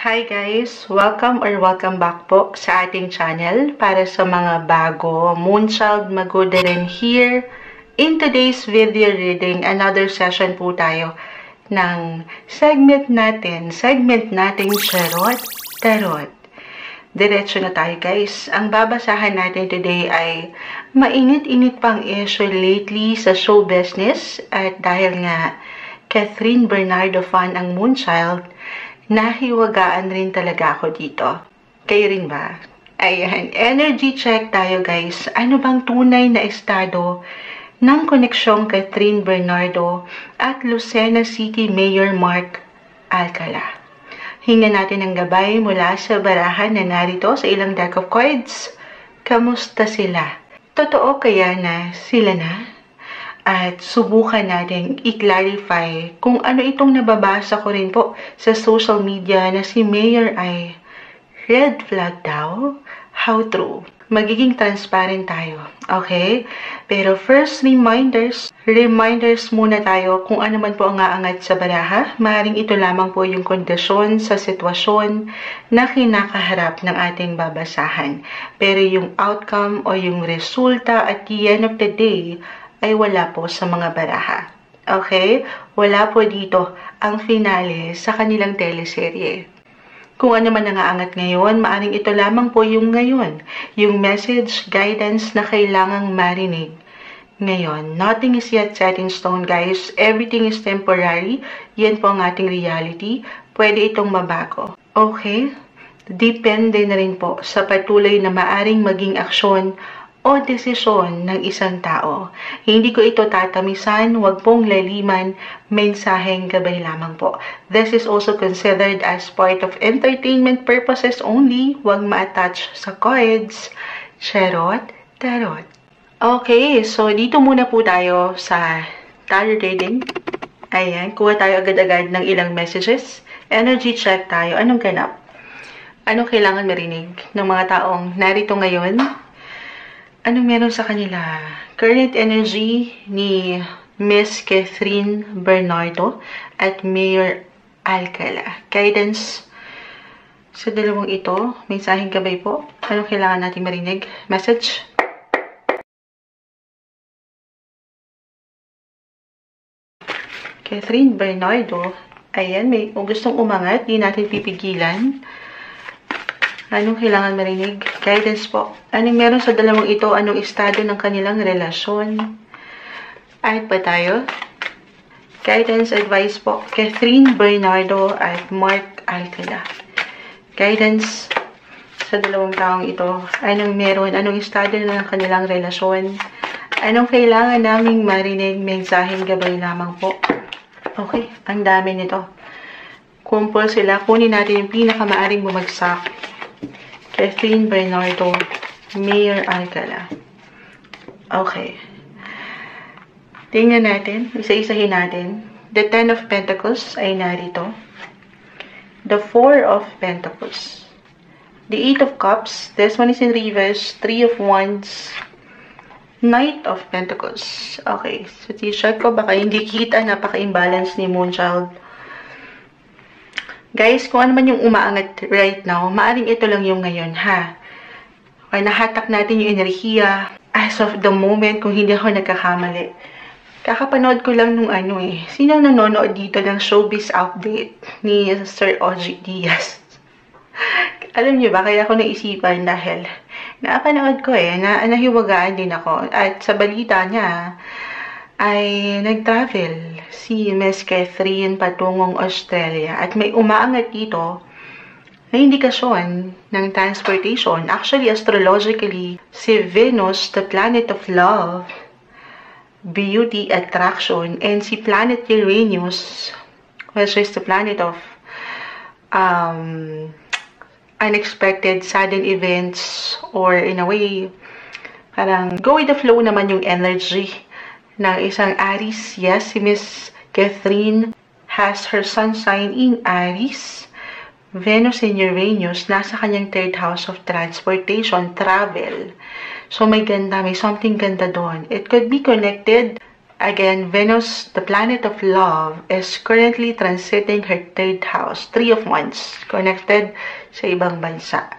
Hi guys! Welcome back po sa ating channel. Para sa mga bago, Moonchild Magudarin here. In today's video reading, another session po tayo ng segment natin Charot Tarot. Diretso na tayo guys. Ang babasahan natin today ay mainit-init pang issue lately sa show business at dahil nga Catherine Bernardo fan ang Moonchild, nahiwagaan rin talaga ako dito. Kayo rin ba? Ayan, energy check tayo guys. Ano bang tunay na estado ng koneksyong Catherine Bernardo at Lucena City Mayor Mark Alcala? Hinga natin ang gabay mula sa barahan na narito sa ilang deck of cards. Kamusta sila? Totoo kaya na sila na? At subukan natin i-clarify kung ano itong nababasa ko rin po sa social media na si Mayor ay red flag daw. How true? Magiging transparent tayo. Okay? Pero first reminders muna tayo kung ano man po ang aangat sa baraha. Maaaring ito lamang po yung kondisyon sa sitwasyon na kinakaharap ng ating babasahan. Pero yung outcome o yung resulta at the end of the day ay wala po sa mga baraha. Okay? Wala po dito ang finale sa kanilang teleserye. Kung ano man ang aangat ngayon, maaring ito lamang po yung ngayon. Yung message, guidance na kailangang marinig. Ngayon, nothing is yet set in stone guys. Everything is temporary. Yan po ang ating reality. Pwede itong mabago. Okay? Depende na rin po sa patuloy na maaring maging aksyon o desisyon ng isang tao. Hindi ko ito tatamisan, wag pong laliman, mensaheng gabay lamang po. This is also considered as part of entertainment purposes only, wag ma-attach sa cards. Charot Tarot. Okay, so dito muna po tayo sa tarot reading. Ayan, kuha tayo agad-agad ng ilang messages. Energy check tayo. Anong ganap? Anong kailangan marinig ng mga taong narito ngayon? Anong meron sa kanila? Current energy ni Miss Catherine Bernardo at Mayor Alcala. Guidance sa dalawang ito. Mensaheng gabay po. Anong kailangan natin marinig? Message? Catherine Bernardo. Ayan, may gustong umangat. Di natin pipigilan. Anong kailangan marinig? Guidance po. Anong meron sa dalawang ito? Anong estado ng kanilang relasyon? Ayat pa tayo? Guidance, advice po. Catherine Bernardo at Mark Alcala. Guidance sa dalawang taong ito. Anong meron? Anong estado ng kanilang relasyon? Anong kailangan naming marinig? Mensaheng gabay lamang po. Okay, ang dami nito. Kumpol sila. Kunin natin yung pinakamaaring bumagsak. Catherine Bernardo, Mayor Alcala. Okay. Tingnan natin. Isa-isahin natin. The Ten of Pentacles ay narito. The Four of Pentacles. The Eight of Cups. This one is in reverse. Three of Wands. Knight of Pentacles. Okay. So, t-shirt ko. Baka hindi kita. Napaka-imbalance ni Moonchild. Guys, kung ano man yung umaangat right now, maaring ito lang yung ngayon, ha? Okay, nahatak natin yung enerhiya as of the moment kung hindi ako nagkakamali. Kakapanood ko lang nung sinong nanonood dito ng Showbiz Update ni Sir Ogie Diaz? Alam niyo ba, kaya ako naisipan dahil napanood ko nahiwagaan din ako. At sa balita niya, ay nag-travel si Miss Catherine patungong Australia at may umaangat dito na indikasyon ng transportation. Actually, astrologically, si Venus, the planet of love, beauty, attraction, and si planet Uranus, which is the planet of unexpected, sudden events, or in a way, parang go with the flow naman yung energy ng isang Aries. Yes, si Miss Catherine has her sun sign in Aries. Venus in Uranus, nasa kanyang third house of transportation, travel. So, may ganda, may something ganda doon. It could be connected Again, Venus, the planet of love, is currently transiting her 3rd house, 3 of Wands, connected sa ibang bansa.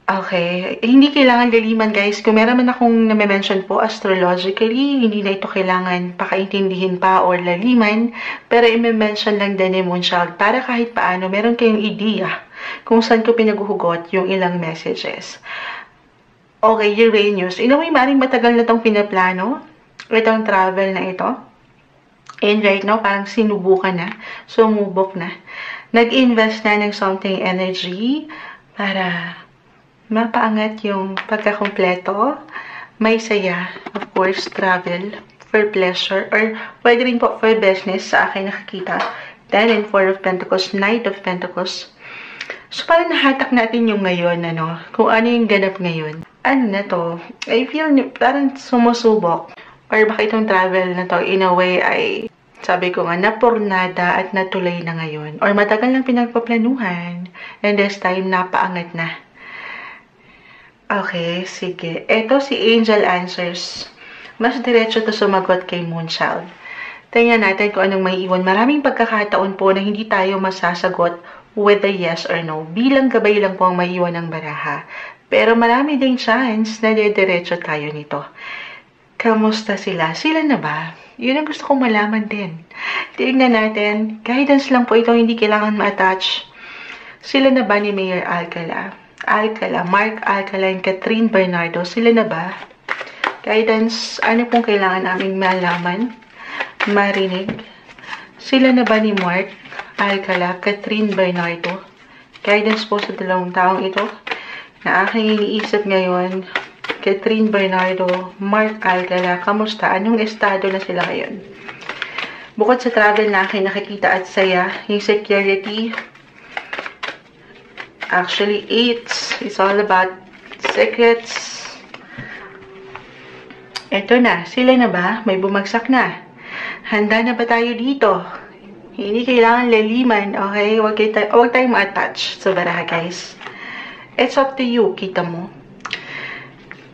Okay, hindi kailangan laliman guys. Kung meron man akong na-mention po astrologically, hindi na ito kailangan pakaintindihin pa or laliman, pero i-mention lang din ni Moonchild para kahit paano meron kayong idea kung saan ko pinaguhugot yung ilang messages. Okay, Uranus, in a way, maaaring matagal na itong pinaplano, itong travel na ito. And right now, parang sinubukan na, sumubok na. Nag-invest na ng something energy para mapaangat yung pagkakompleto. May saya, of course, travel for pleasure, or pwede rin po for business sa akin nakikita. 10 and 4 of Pentacles, Knight of Pentacles. So, parang nahatak natin yung ngayon, ano, kung ano yung ganap ngayon. Ano na to? I feel parang sumusubok. Or baka itong travel na to, in a way, ay, sabi ko nga, napurnada at natuloy na ngayon. Or matagal lang pinagpaplanuhan. And this time, napaangat na. Okay, sige. Ito si Angel Answers. Mas diretso to sumagot kay Moonchild. Tingnan natin kung anong may iwan. Maraming pagkakataon po na hindi tayo masasagot with a yes or no. Bilang gabay lang po ang may iwan ng baraha. Pero marami ding chance na diretso tayo nito. Kamusta sila? Sila na ba? Yun ang gusto kong malaman din. Tingnan natin. Guidance lang po ito. Hindi kailangan ma-attach. Sila na ba ni Mayor Alcala? Mark Alcala and Catherine Bernardo, sila na ba? Guidance, ano pong kailangan naming malaman, marinig? Sila na ba ni Mark Alcala, Catherine Bernardo? Guidance po sa dalawang taong ito na aking iniisip ngayon. Catherine Bernardo, Mark Alcala, kamusta? Anong estado na sila ngayon? Bukod sa travel na aking nakikita at saya, yung security, actually, 8 is all about secrets. Ito na. Sila na ba? May bumagsak na. Handa na ba tayo dito? Hindi kailangan laliman. Okay? Huwag tayong ma-attach sa baraha, guys. It's up to you. Kita mo.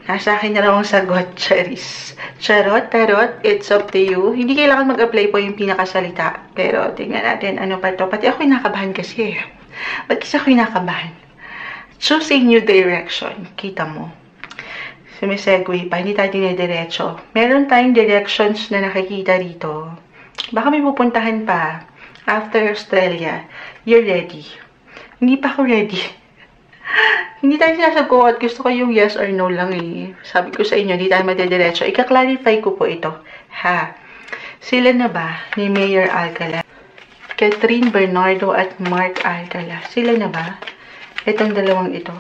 Nasa akin na lang ang sagot, Charis. Charot, tarot, it's up to you. Hindi kailangan mag-apply po yung pinakasalita. Pero, tingnan natin ano pa to. Pati ako nakabahan kasi. Ba't kasi ako nakabahan? Choose a new direction. Kita mo. Sumisegue pa. Hindi tayo dinediretso. Meron tayong directions na nakikita rito. Baka may pupuntahan pa. After Australia, you're ready. Hindi pa ako ready. Hindi tayo sinasagot. Gusto ko yung yes or no lang eh. Sabi ko sa inyo, hindi tayo madediretso. Ika-clarify ko po ito. Ha? Sila na ba ni Mayor Alcala? Catherine Bernardo at Mark Alcala. Sila na ba? Itong dalawang ito.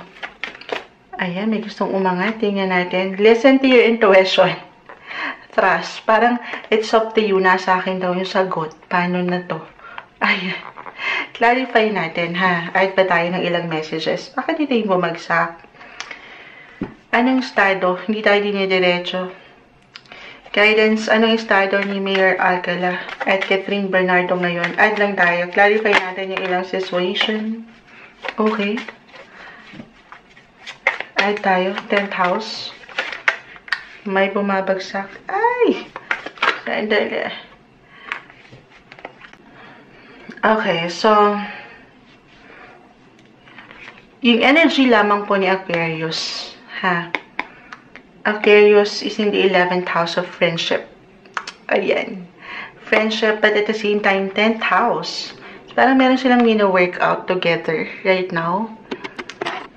Ayan, may gustong umangat. Tingnan natin. Listen to your intuition. Trust. Parang, it's up to you. Nasa akin daw yung sagot. Paano na to? Ayan. Clarify natin, ha? Kahit pa tayo ng ilang messages. Bakit dito yung bumagsak? Anong estado? Hindi tayo dinediretso. Guidance, anong estado ni Mayor Alcala at Catherine Bernardo ngayon? Add lang tayo. Clarify natin yung ilang situation. Okay. Add tayo. 10th house. May bumabagsak. Ay! Sandali. Okay, so yung energy lamang po ni Aquarius. Ha? Aquarius is in the 11th house of friendship. Ayan. Friendship, but at the same time, 10th house. Parang meron silang workout together right now.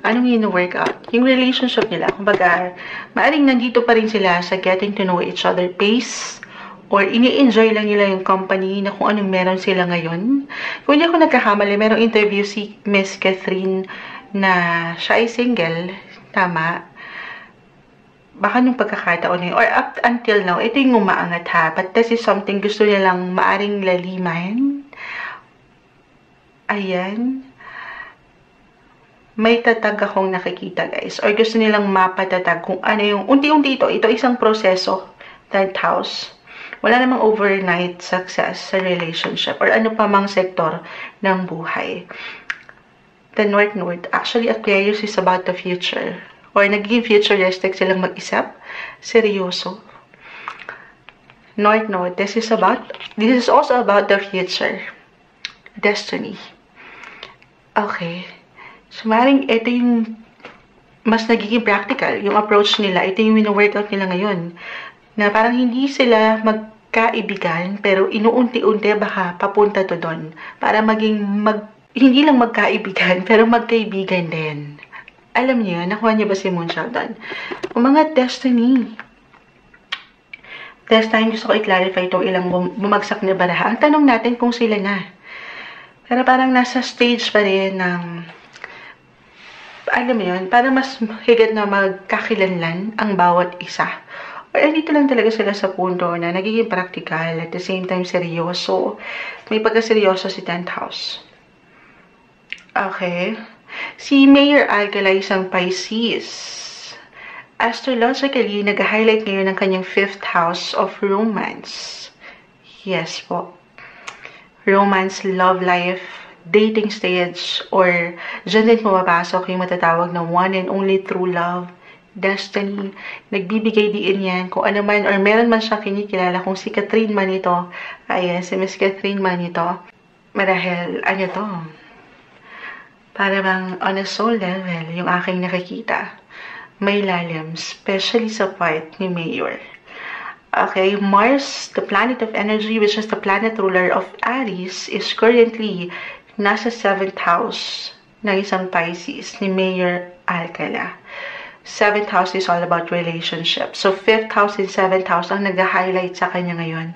Anong workout? Yung relationship nila. Kumbaga, maaring nandito pa rin sila sa getting to know each other pace. Or ini-enjoy lang nila yung company na kung anong meron sila ngayon. Kung hindi ako nagkakamali, merong interview si Miss Catherine na siya ay single. Tama. Baka nung pagkakataon na yun, or up until now, ito yung umaangat ha. But this is something gusto nilang maaring laliman. Ayan. May tatag akong nakikita guys. Or gusto nilang mapatatag kung ano yung, unti-unti ito isang proseso. 10th house. Wala namang overnight success sa relationship or ano pa mang sektor ng buhay. The North. Actually, Aquarius is about the future. Or naging futuristic silang mag-isip. Seryoso. North Node. This is also about the future. Destiny. Okay. So, maring ito yung mas nagiging practical. Yung approach nila, ito yung wino-workout nila ngayon. Na parang hindi sila magkaibigan, pero inuunti-unti baka papunta to doon. Para hindi lang magkaibigan, pero magkaibigan din. Alam niyo, nakuha niyo ba si Moon Sheldon? Ang mga destiny. This time, gusto ko i-clarify itong ilang bumagsak na baraha. Ang tanong natin kung sila na. Pero parang nasa stage pa rin ng, alam mo yun, para mas higit na magkakilanlan ang bawat isa. O dito lang talaga sila sa punto na nagiging practical, at the same time seryoso. May pagka-seryoso si 10th house. Okay. Si Mayor Alcala isang Pisces. Astrologically, nag-highlight ngayon ng kanyang 5th house of romance. Yes po. Romance, love life, dating stage, or dyan din pumapasok yung matatawag na one and only true love, destiny. Nagbibigay din yan kung ano man, or meron man siyang kinikilala, kung si Catherine man ito, ayan, si Miss Catherine man ito, marahil, ano to, para bang on a soul level, yung aking nakikita. May lalim, especially sa part ni Mayor. Okay, Mars, the planet of energy, which is the planet ruler of Aries, is currently nasa 7th house ng isang Pisces ni Mayor Alcala. 7th house is all about relationship. So, 5th house and 7th house ang nag-highlight sa kanya ngayon.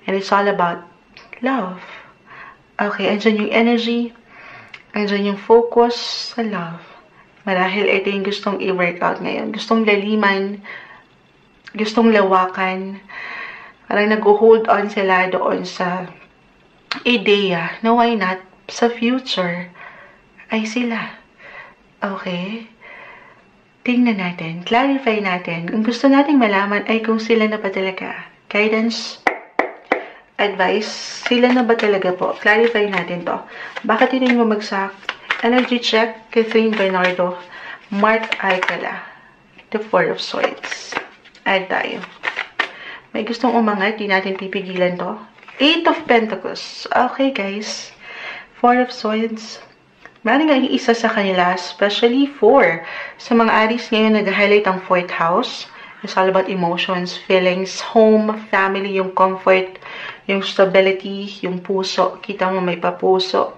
And it's all about love. Okay, andyan yung energy, andyan yung focus sa love. Marahil ito yung gustong i-workout ngayon. Gustong laliman, gustong lawakan. Parang nag-hold on sila doon sa ideya na why not sa future ay sila. Okay? Tingnan natin, clarify natin. Ang gusto nating malaman ay kung sila na ba talaga. Guidance, advice, sila na ba talaga po? Clarify natin to. Bakit ito yung bumagsak? Energy check, Catherine Bernardo, Mark Alcala, the 4 of Swords. Add tayo. May gustong umangat, di natin pipigilan to. 8 of Pentacles. Okay, guys. 4 of Swords. Maring ang isa sa kanila, especially 4. Sa mga Aries ngayon, nag-highlight ang 4th house. It's all about emotions, feelings, home, family, yung comfort, yung stability, yung puso. Kita mo may papuso.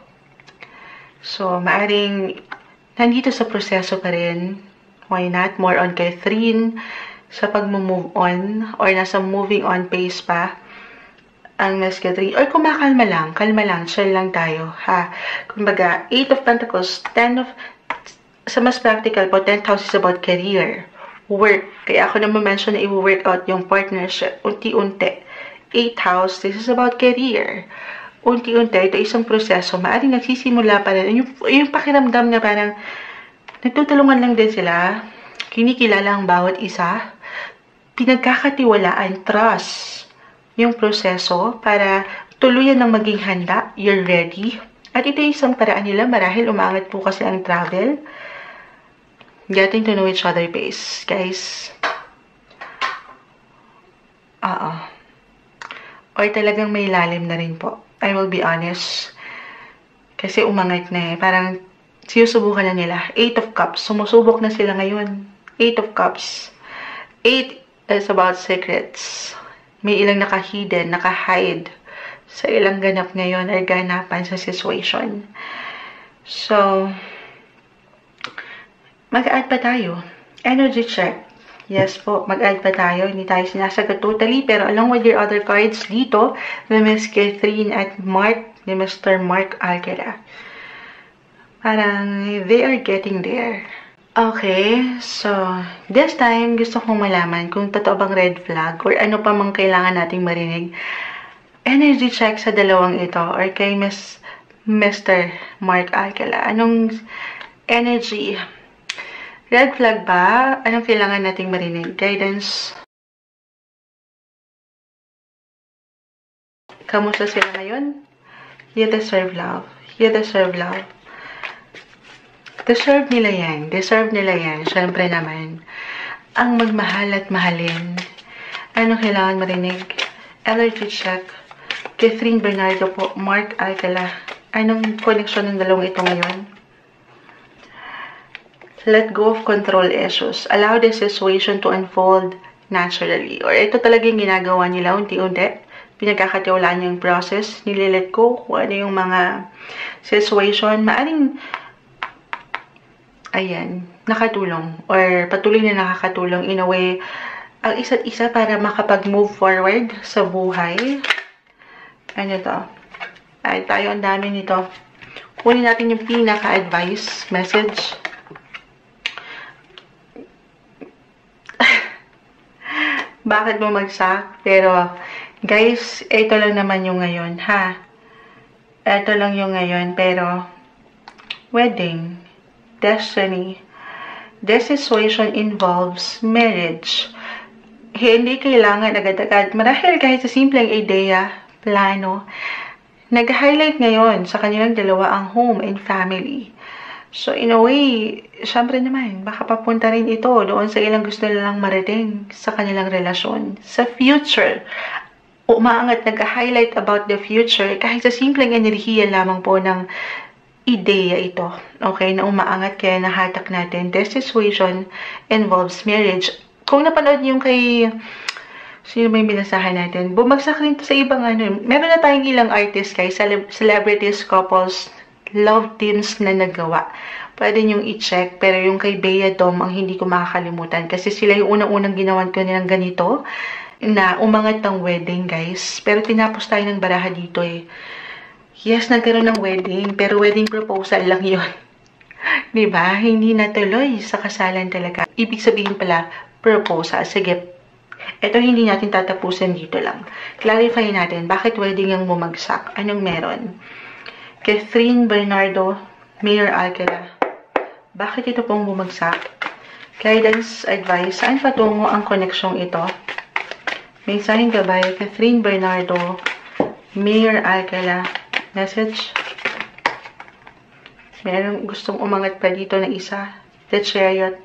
So, maaring nandito sa proseso pa rin. Why not? More on Catherine sa pag-move on or nasa moving on pace pa ang Miss Catherine. Or kumakalma lang, kalma lang, chill lang tayo. Ha? Kumbaga, 8 of Pentacles, 10 of, sa mas practical po, 10th house is about career, work. Kaya ako na ma-mention na i-work out yung partnership, unti-unti. 8th house, this is about career. Unti-unti, ito isang proseso, maaaring nagsisimula pa rin. Yung pakiramdam na parang nagtutulungan lang din sila, kinikilala ang bawat isa, pinagkakatiwalaan, trust yung proseso para tuluyan ng maging handa, you're ready. At ito yung isang paraan nila, marahil umangat po kasi ang travel. Getting to know each other pace, guys. Or talagang may lalim na rin po. I will be honest. Kasi umangat na eh. Parang sinusubukan na nila. 8 of Cups. Sumusubok na sila ngayon. 8 of Cups. 8 is about secrets. May ilang naka-hidden, naka-hide sa ilang ganap ngayon or ganapan sa situation. So, mag-add pa tayo. Energy check. Yes po, mag-add pa tayo. Hindi tayo sinasagot totally, pero along with your other cards dito, ni Miss Catherine at Mark, ni Mr. Mark Alcala. Parang, they are getting there. Okay, so, this time, gusto kong malaman kung totoo bang red flag or ano pa mang kailangan nating marinig. Energy check sa dalawang ito or kay Mr. Mark Alcala. Anong energy? Red flag ba? Anong kailangan nating marinig? Guidance. Kamusta sila ngayon? You deserve love. You deserve love. Deserve nila yan. Deserve nila yan. Siyempre naman. Ang magmahal at mahalin. Anong kailangan marinig? Energy check. Catherine Bernardo po, Mark Alcala. Anong connection ng dalawang ito ngayon? Let go of control issues. Allow the situation to unfold naturally. Or ito talaga yung ginagawa nila unti-unti. Pinagkakatiwalaan yung process. Nililet go kung ano yung mga situation. Maaring, ayan, nakatulong. Or patuloy na nakakatulong in a way ang isa't isa para makapag-move forward sa buhay. Ano to? Ay, tayo ang dami nito. Kunin natin yung pinaka-advice message. Bakit bumagsak? Pero, guys, ito lang naman yung ngayon, ha? Ito lang yung ngayon, pero, wedding, destiny, this situation involves marriage. Hindi kailangan agad-agad. Marahil kahit sa simpleng ideya, plano, nag-highlight ngayon sa kanilang dalawa ang home and family. So, in a way, syempre naman, baka papunta rin ito doon sa ilang gusto nilang marating sa kanilang relasyon. Sa future, umaangat nag-highlight about the future kahit sa simpleng enerhiya lamang po ng ideya ito. Okay, na umaangat kaya nahatak natin. This situation involves marriage. Kung napanood niyo yung kay, sino may binasahan natin, bumagsak rin to sa ibang ano. Meron na tayong ilang artists guys, celebrities, couples, love teams na nagawa. Pwede niyong i-check, pero yung kay Bea Dom ang hindi ko makakalimutan. Kasi sila yung unang-unang ginawan ko nilang ganito, na umangat ng wedding guys. Pero tinapos tayo ng baraha dito eh. Yes, nagkaroon ng wedding, pero wedding proposal lang yun. Diba? Hindi natuloy sa kasalan talaga. Ibig sabihin pala, proposal. Sige, ito hindi natin tatapusin dito lang. Clarify natin, bakit wedding ang bumagsak? Anong meron? Catherine Bernardo, Mayor Alcala. Bakit ito pong bumagsak? Guidance, advice, saan patungo ang koneksyong ito? May sahing gabay, Catherine Bernardo, Mayor Alcala. Message. Meron gustong umangat pa dito na isa. The Chariot.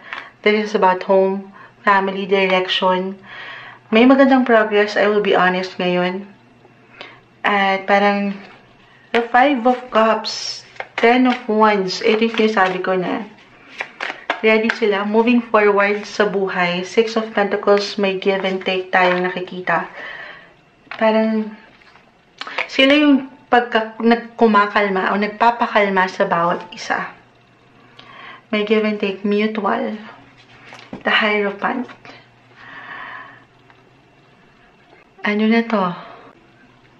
This is about home, family, direction. May magandang progress, I will be honest ngayon. At parang the 5 of Cups, 10 of Wands, ito yung sinasabi ko na ready sila, moving forward sa buhay. 6 of Pentacles, may give and take tayong nakikita. Parang sila yung kumakalma o nagpapakalma sa bawat isa. May give and take, mutual. The Hierophant. Ano na to?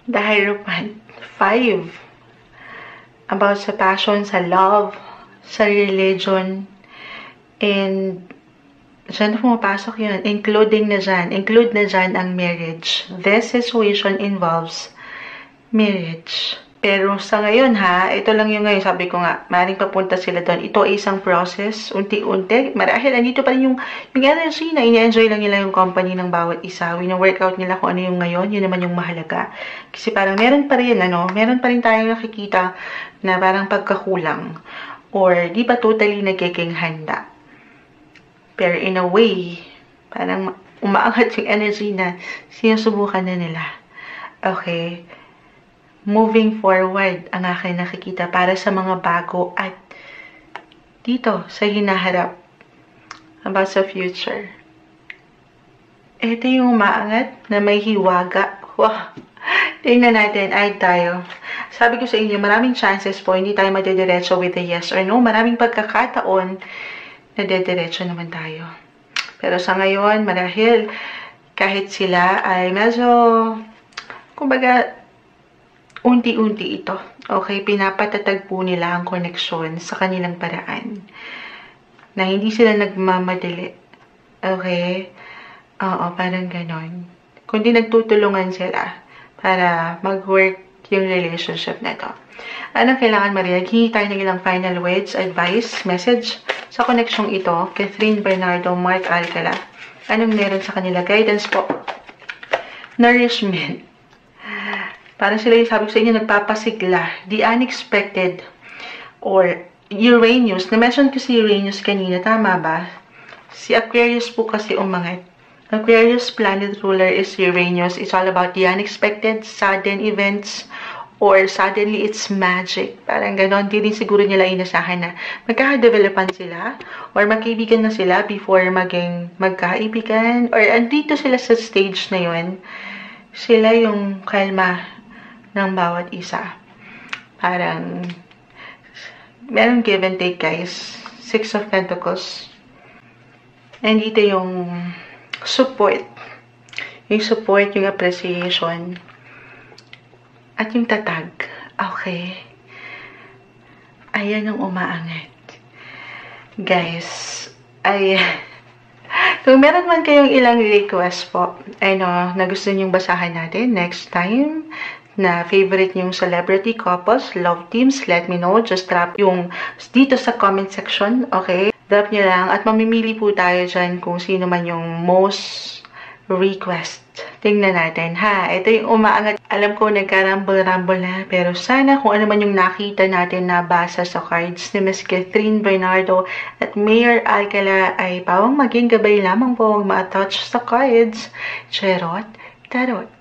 The Hierophant. 5. About sa passion, sa love, sa religion, and dyan na pumapasok yun. Include na dyan ang marriage. This situation involves marriage. Pero sa ngayon ha, ito lang yung ngayon, sabi ko nga, maaaring papunta sila doon. Ito ay isang process, unti-unti. Marahil, andito pa rin yung energy na ini-enjoy lang nila yung company ng bawat isa. Wino-workout nila kung ano yung ngayon, yun naman yung mahalaga. Kasi parang meron pa rin, meron pa rin tayong nakikita na parang pagkakulang. Or di pa totally nagiging handa. Pero in a way, parang umaangat yung energy na sinusubukan na nila. Okay. Moving forward ang aking nakikita para sa mga bago at dito sa hinaharap about sa future. Ito yung umaangat na may hiwaga. Wow! Tingnan natin, ay tayo. Sabi ko sa inyo, maraming chances po, hindi tayo madediretso with a yes or no. Maraming pagkakataon na dediretso naman tayo. Pero sa ngayon, marahil, kahit sila ay medyo, kumbaga, unti-unti ito. Okay, pinapatatag po nila ang koneksyon sa kanilang paraan. Na hindi sila nagmamadali. Okay? Oo, parang ganon. Kundi nagtutulungan sila para mag-work yung relationship na to. Anong kailangan marinig? Hingi tayo ng ilang final words, advice, message sa koneksyong ito. Catherine Bernardo, Mark Alcala. Anong meron sa kanila? Guidance po. Nourishment. Parang sila yung sabi ko sa inyo, nagpapasigla. The unexpected. Or Uranus. Na-mention ko si Uranus kanina. Tama ba? Si Aquarius po kasi umangat. Aquarius planet ruler is Uranus. It's all about the unexpected, sudden events, or suddenly it's magic. Parang ganon. Di rin siguro nila inasahan na magkakadevelopan sila or magkaibigan na sila before maging magkaibigan or andito sila sa stage na yun. Sila yung kalma ng bawat isa. Parang meron give and take, guys. Six of Pentacles. And dito yung support. Yung support, yung appreciation. At yung tatag. Okay. Ayan ang umaangat. Guys, kung meron man kayong ilang request po, na gusto nyong basahan natin next time, na favorite nyong celebrity couples, love teams, let me know. Just drop yung dito sa comment section, okay? Drop nyo lang at mamimili po tayo dyan kung sino man yung most request. Tingnan natin, ha? Ito yung umaangat. Alam ko, nagkarumble-rumble na. Pero sana kung ano man yung nakita natin na basa sa cards ni Ms. Catherine Bernardo at Mayor Alcala ay pawang maging gabay lamang po ma-touch sa cards. Charot, tarot.